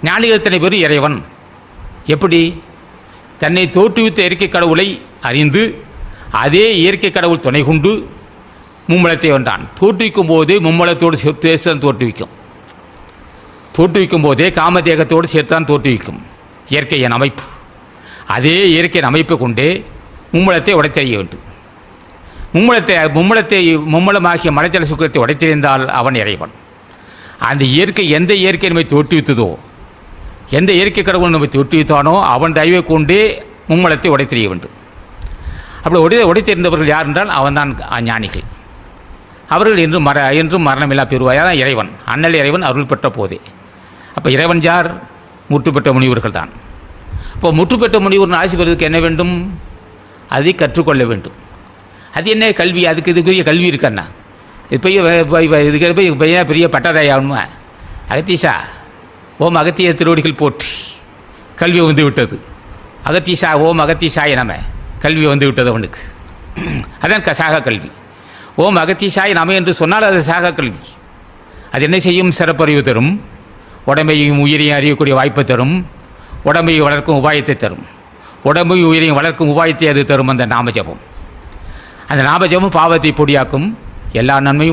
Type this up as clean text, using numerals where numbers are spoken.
ஞானிகள் இத்தனை பேரும் இறைவன். எப்படி? தன்னை தோற்றுவித்த இயற்கை கடவுளை அறிந்து அதே இயற்கை கடவுள் துணை கொண்டு மும்மலத்தை வென்றான். தோற்றுவிக்கும் போதே மும்மலத்தோடு சேர்த்து தோற்றுவிக்கும். தோற்றுவிக்கும் போதே காமதேகத்தோடு சேர்த்தான் தோற்றுவிக்கும் இயற்கையின் அமைப்பு. அதே இயற்கையின் அமைப்பை கொண்டே மும்மலத்தை உடைத்தெறிய வேண்டும். மும்மலமாகிய மலைச்சல சுக்கரத்தை உடைத்தெறிந்தால் அவன் இறைவன். அந்த இயற்கை எந்த இயற்கை நம்மை தோற்றுவித்ததோ, எந்த இயற்கை கடவுள் நம்மை தோற்றுவித்தானோ அவன் தயவை கொண்டே மும்மலத்தை உடைத்தெறிய வேண்டும். அப்படி உடைத்தெறிந்தவர்கள் யார் என்றால் அவன்தான் ஞானிகள். அவர்கள் என்றும் மரணமில்லா பெறுவாய். தான் இறைவன். அண்ணல் இறைவன் அருள் பெற்ற போதே. அப்போ இறைவன் யார்? முற்று பெற்ற முனிவர்கள் தான். இப்போ முற்று பெற்ற முனிவர் ஆசி பெறுவதற்கு என்ன வேண்டும்? அதை கற்றுக்கொள்ள வேண்டும். அது என்ன கல்வி? இதுக்குரிய கல்வி இருக்கண்ணா. இதுக்கு போய் பெரிய பட்டதாயாகணுமா? அகத்தீசா ஓம் அகத்திய திருவடிகள் போற்றி கல்வி வந்து விட்டது. அகத்தீசா ஓம் அகத்தீசாய நம கல்வி வந்து விட்டது அவனுக்கு. அதான் சாக கல்வி. ஓம் அகத்தீசாய நம என்று சொன்னால் அது சாக கல்வி. அது என்ன செய்யும்? சிறப்பறிவு தரும். உடம்பையும் உயிரையும் அறியக்கூடிய வாய்ப்பை தரும். உடம்பையும் வளர்க்கும் உபாயத்தை தரும். உடம்பையும் உயிரையும் வளர்க்கும் உபாயத்தை அது தரும். அந்த நாமஜபம் பாவத்தை பொடியாக்கும். எல்லா நன்மையும்